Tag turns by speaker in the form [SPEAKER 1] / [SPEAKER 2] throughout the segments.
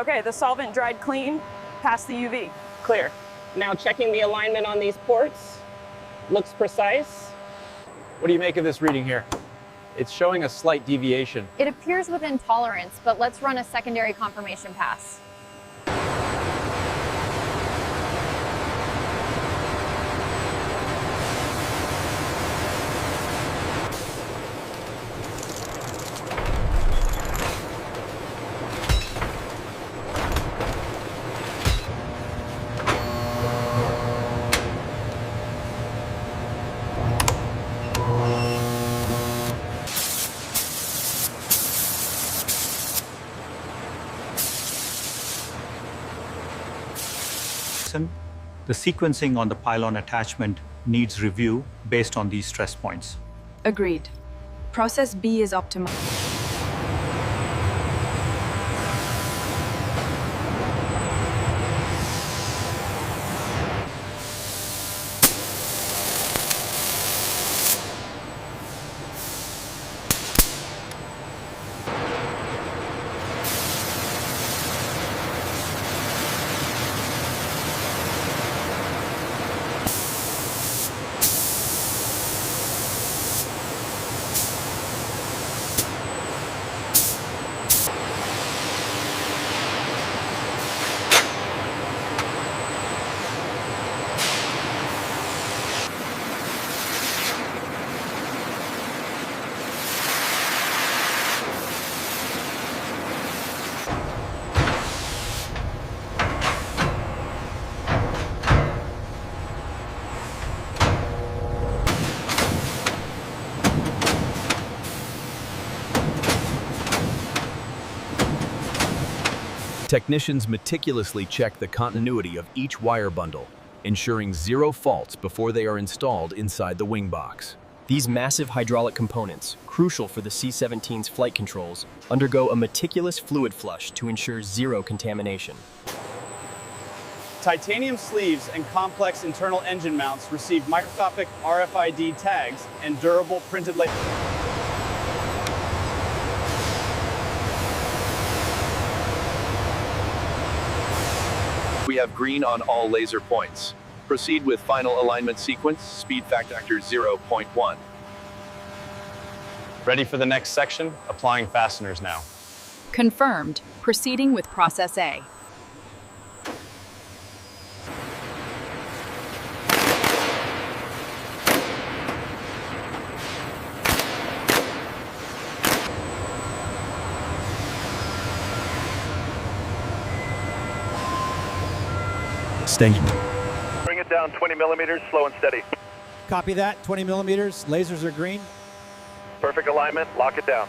[SPEAKER 1] Okay, the solvent dried clean, past the UV.
[SPEAKER 2] Clear. Now checking the alignment on these ports. Looks precise.
[SPEAKER 3] What do you make of this reading here? It's showing a slight deviation.
[SPEAKER 4] It appears within tolerance, but let's run a secondary confirmation pass.
[SPEAKER 5] The sequencing on the pylon attachment needs review based on these stress points.
[SPEAKER 6] Agreed. Process B is optimal.
[SPEAKER 7] Technicians meticulously check the continuity of each wire bundle, ensuring zero faults before they are installed inside the wing box.
[SPEAKER 8] These massive hydraulic components, crucial for the C-17's flight controls, undergo a meticulous fluid flush to ensure zero contamination.
[SPEAKER 3] Titanium sleeves and complex internal engine mounts receive microscopic RFID tags and durable printed labels.
[SPEAKER 7] We have green on all laser points. Proceed with final alignment sequence, speed factor 0.1.
[SPEAKER 3] Ready for the next section? Applying fasteners now.
[SPEAKER 6] Confirmed. Proceeding with Process A.
[SPEAKER 9] Bring it down 20 millimeters, slow and steady.
[SPEAKER 10] Copy that, 20 millimeters, lasers are green.
[SPEAKER 9] Perfect alignment, lock it down.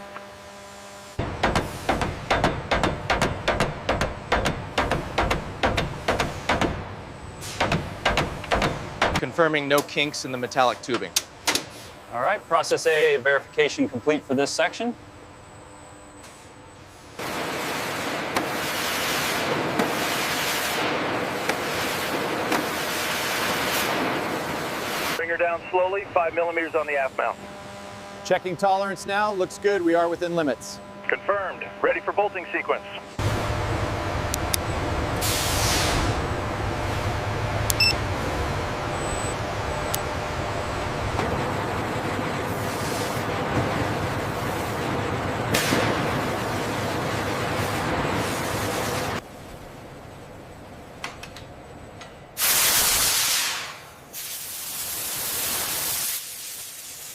[SPEAKER 3] Confirming no kinks in the metallic tubing.
[SPEAKER 11] All right, process A verification complete for this section.
[SPEAKER 9] Bring her down slowly, 5 millimeters on the aft mount.
[SPEAKER 3] Checking tolerance now. Looks good. We are within limits.
[SPEAKER 9] Confirmed. Ready for bolting sequence.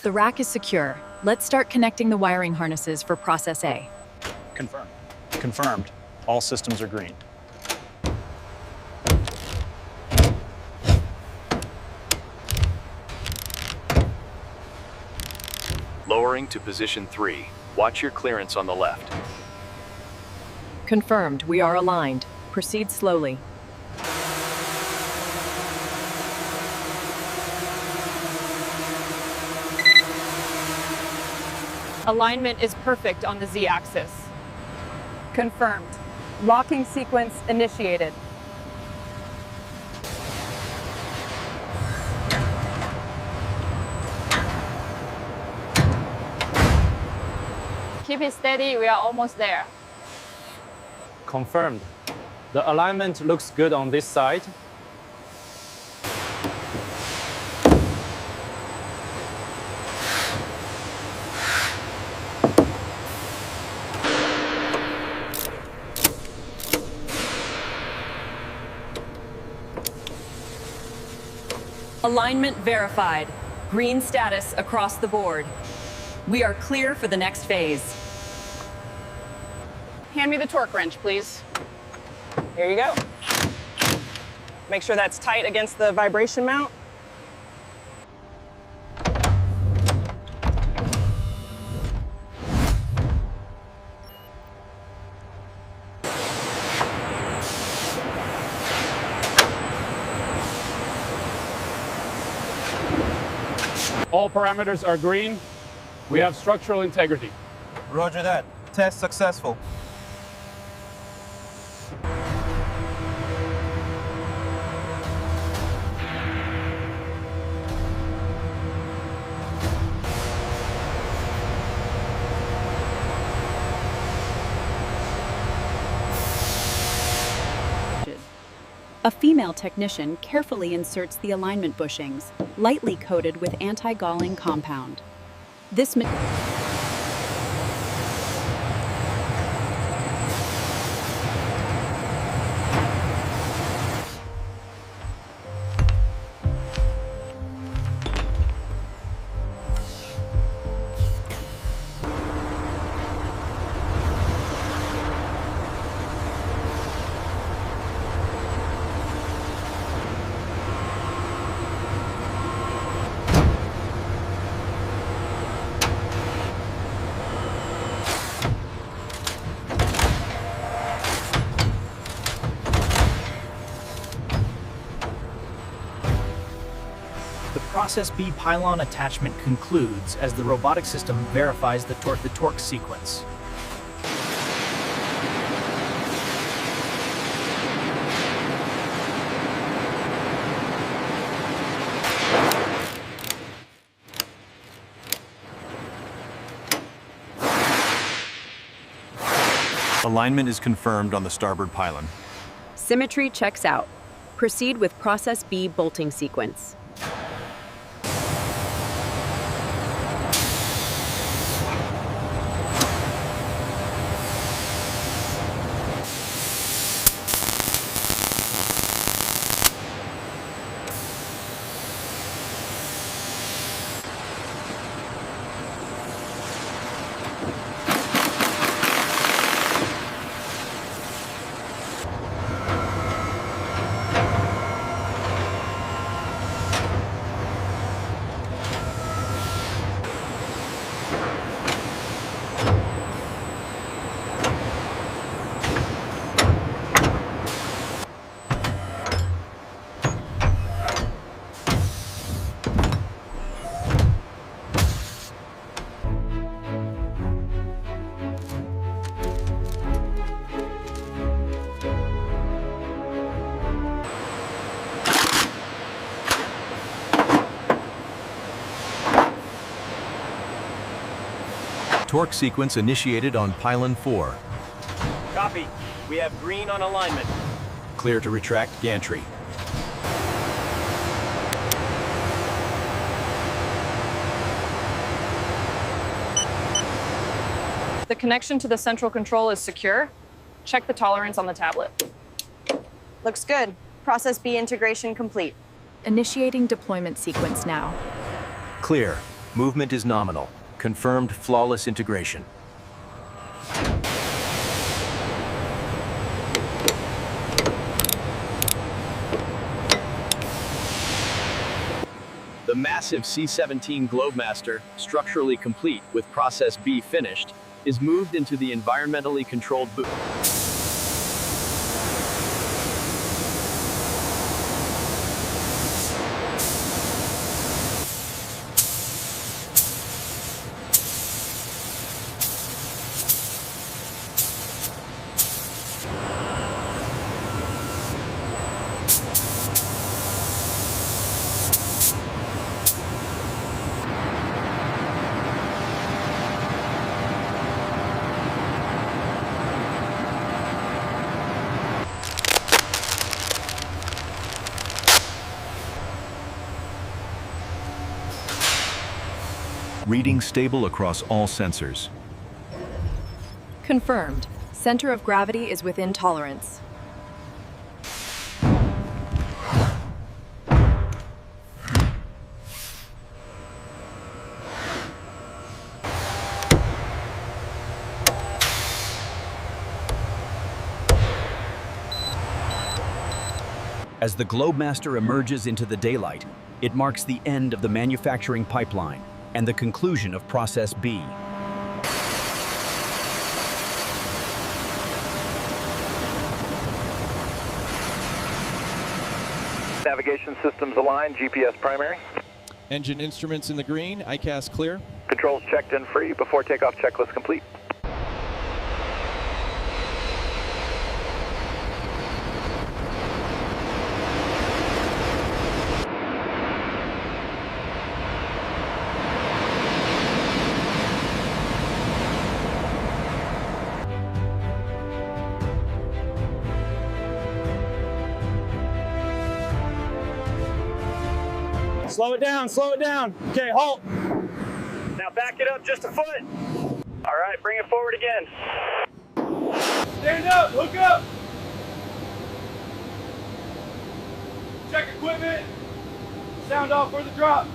[SPEAKER 6] The rack is secure. Let's start connecting the wiring harnesses for Process A.
[SPEAKER 11] Confirmed. Confirmed. All systems are green.
[SPEAKER 7] Lowering to position 3. Watch your clearance on the left.
[SPEAKER 6] Confirmed. We are aligned. Proceed slowly.
[SPEAKER 1] Alignment is perfect on the Z-axis. Confirmed. Locking sequence initiated.
[SPEAKER 4] Keep it steady, we are almost there.
[SPEAKER 3] Confirmed.
[SPEAKER 11] The alignment looks good on this side.
[SPEAKER 12] Alignment verified. Green status across the board. We are clear for the next phase.
[SPEAKER 2] Hand me the torque wrench, please. Here you go. Make sure that's tight against the vibration mount.
[SPEAKER 3] All parameters are green. We have structural integrity.
[SPEAKER 13] Roger that. Test successful.
[SPEAKER 14] A female technician carefully inserts the alignment bushings, lightly coated with anti-galling compound. This
[SPEAKER 15] The Process B Pylon Attachment concludes as the robotic system verifies the torque sequence.
[SPEAKER 7] Alignment is confirmed on the starboard pylon.
[SPEAKER 14] Symmetry checks out. Proceed with Process B bolting sequence.
[SPEAKER 7] Torque sequence initiated on pylon 4.
[SPEAKER 8] Copy. We have green on alignment.
[SPEAKER 7] Clear to retract gantry.
[SPEAKER 1] The connection to the central control is secure. Check the tolerance on the tablet.
[SPEAKER 4] Looks good. Process B integration complete.
[SPEAKER 6] Initiating deployment sequence now.
[SPEAKER 8] Clear. Movement is nominal. Confirmed flawless integration.
[SPEAKER 7] The massive C-17 Globemaster, structurally complete with Process B finished, is moved into the environmentally controlled booth.
[SPEAKER 16] Reading stable across all sensors.
[SPEAKER 6] Confirmed. Center of gravity is within tolerance.
[SPEAKER 7] As the Globemaster emerges into the daylight, it marks the end of the manufacturing pipeline and the conclusion of Process B.
[SPEAKER 9] Navigation systems aligned, GPS primary.
[SPEAKER 13] Engine instruments in the green, ICAS clear.
[SPEAKER 9] Controls checked and free. Before takeoff checklist complete.
[SPEAKER 3] Slow it down, slow it down. Okay, halt.
[SPEAKER 11] Now back it up just a foot. All right, bring it forward again.
[SPEAKER 3] Stand up, hook up. Check equipment. Sound off for the drop.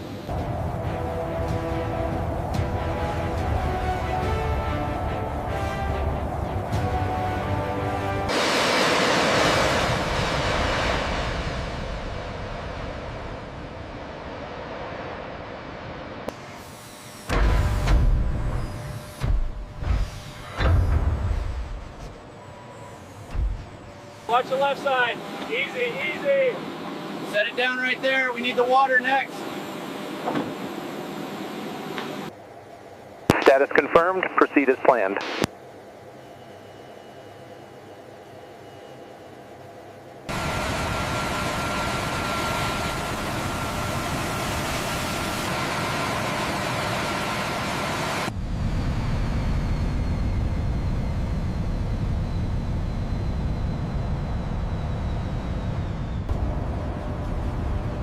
[SPEAKER 3] Watch the left side. Easy, easy. Set it down right there. We need the water next.
[SPEAKER 9] Status confirmed. Proceed as planned.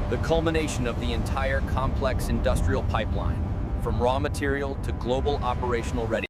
[SPEAKER 7] The culmination of the entire complex industrial pipeline, from raw material to global operational readiness.